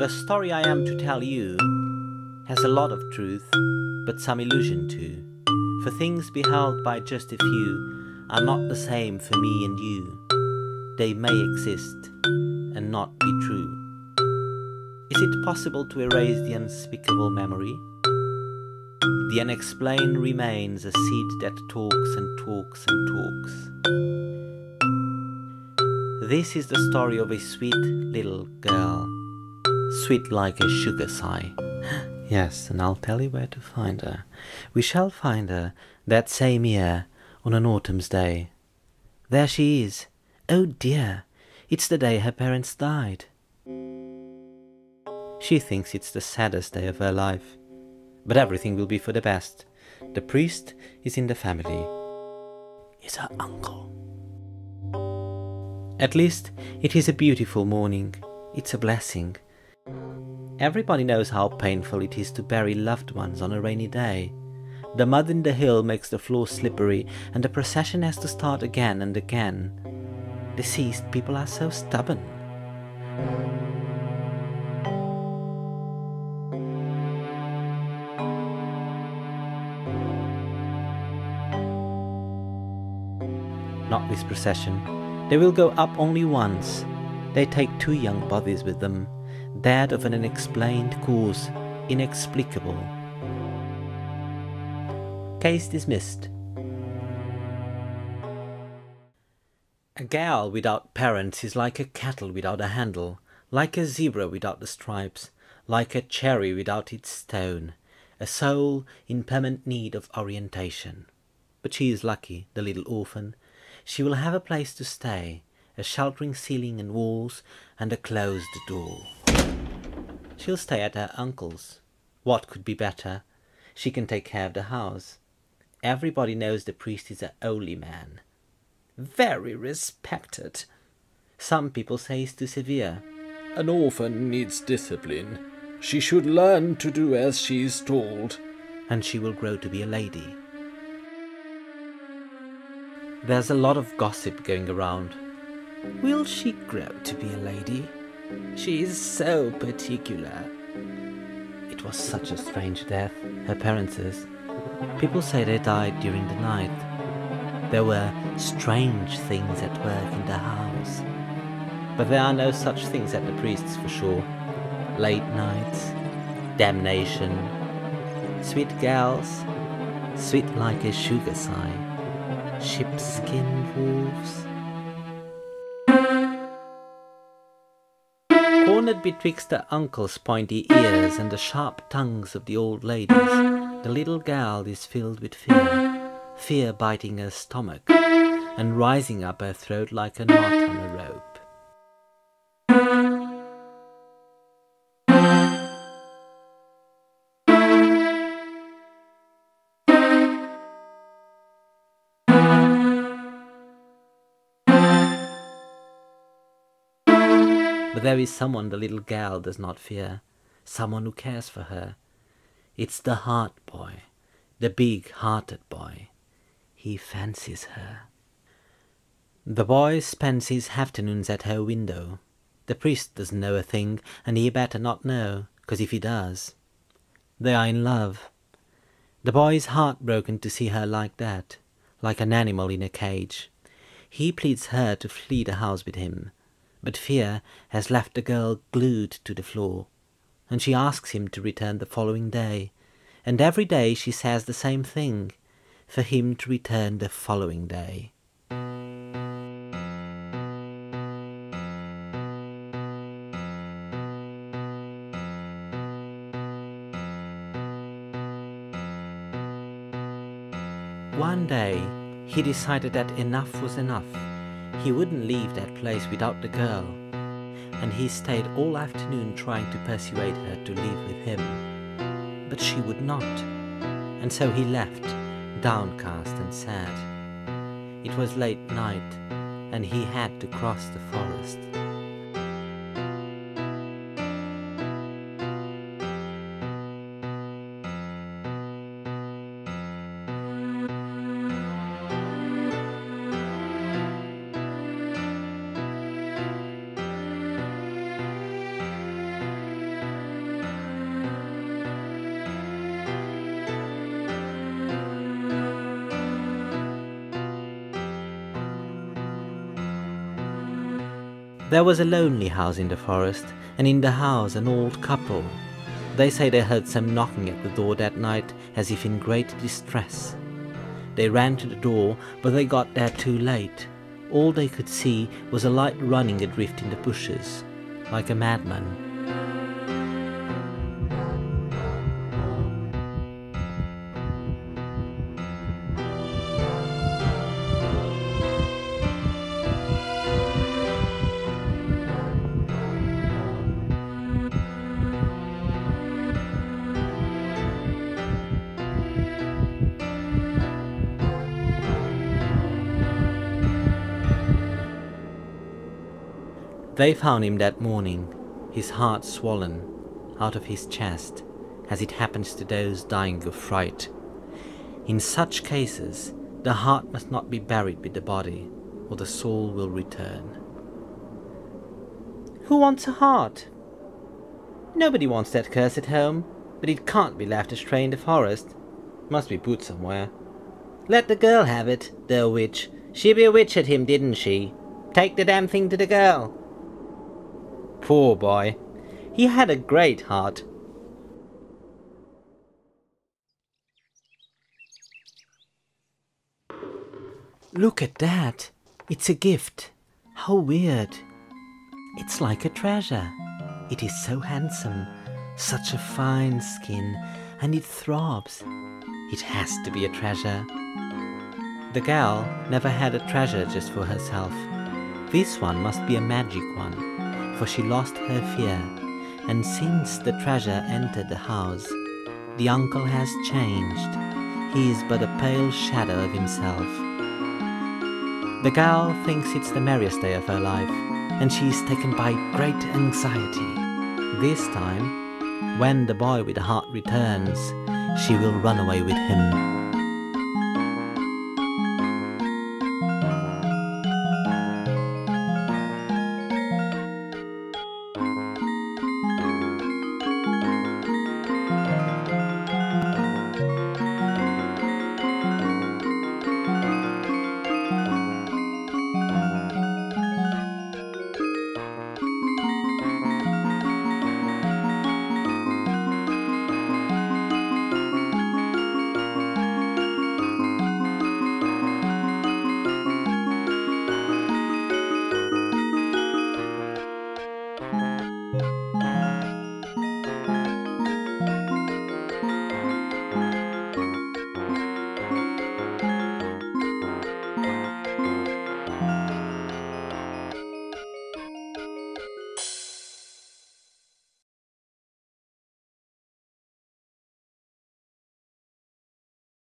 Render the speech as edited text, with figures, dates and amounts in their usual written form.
The story I am to tell you has a lot of truth, but some illusion too. For things beheld by just a few are not the same for me and you. They may exist and not be true. Is it possible to erase the unspeakable memory? The unexplained remains a seed that talks and talks and talks. This is the story of a sweet little girl, sweet like a sugar sigh. Yes, and I'll tell you where to find her. We shall find her that same year on an autumn's day. There she is. Oh dear, it's the day her parents died. She thinks it's the saddest day of her life. But everything will be for the best. The priest is in the family. Is her uncle. At least it is a beautiful morning. It's a blessing. Everybody knows how painful it is to bury loved ones on a rainy day. The mud in the hill makes the floor slippery, and the procession has to start again and again. Deceased people are so stubborn. Not this procession. They will go up only once. They take 2 young bodies with them, dead of an unexplained cause, inexplicable. Case dismissed. A gal without parents is like a cattle without a handle, like a zebra without the stripes, like a cherry without its stone, a soul in permanent need of orientation. But she is lucky, the little orphan. She will have a place to stay, a sheltering ceiling and walls, and a closed door. She'll stay at her uncle's. What could be better? She can take care of the house. Everybody knows the priest is a holy man. Very respected. Some people say he's too severe. An orphan needs discipline. She should learn to do as she is told. And she will grow to be a lady. There's a lot of gossip going around. Will she grow to be a lady? She is so particular. It was such a strange death, her parents'. People say they died during the night. There were strange things at work in the house. But there are no such things at the priest's for sure. Late nights, damnation, sweet gals, sweet like a sugar sigh, sheepskin wolves. Cornered betwixt the uncle's pointy ears and the sharp tongues of the old ladies, the little gal is filled with fear, fear biting her stomach and rising up her throat like a knot on a rope. But there is someone the little gal does not fear, someone who cares for her. It's the heart boy, the big-hearted boy. He fancies her. The boy spends his afternoons at her window. The priest doesn't know a thing, and he better not know, 'cause if he does... They are in love. The boy is heartbroken to see her like that, like an animal in a cage. He pleads her to flee the house with him. But fear has left the girl glued to the floor, and she asks him to return the following day, and every day she says the same thing, for him to return the following day. One day he decided that enough was enough. He wouldn't leave that place without the girl, and he stayed all afternoon trying to persuade her to leave with him. But she would not, and so he left, downcast and sad. It was late night, and he had to cross the forest. There was a lonely house in the forest, and in the house an old couple. They say they heard some knocking at the door that night, as if in great distress. They ran to the door, but they got there too late. All they could see was a light running adrift in the bushes, like a madman. They found him that morning, his heart swollen out of his chest, as it happens to those dying of fright. In such cases, the heart must not be buried with the body, or the soul will return. Who wants a heart? Nobody wants that curse at home, but it can't be left astray in the forest. Must be put somewhere. Let the girl have it, the witch. She bewitched him, didn't she? Take the damn thing to the girl. Poor boy. He had a great heart. Look at that. It's a gift. How weird. It's like a treasure. It is so handsome. Such a fine skin, and it throbs. It has to be a treasure. The gal never had a treasure just for herself. This one must be a magic one, for she lost her fear, and since the treasure entered the house, the uncle has changed. He is but a pale shadow of himself. The gal thinks it's the merriest day of her life, and she is taken by great anxiety. This time, when the boy with the heart returns, she will run away with him.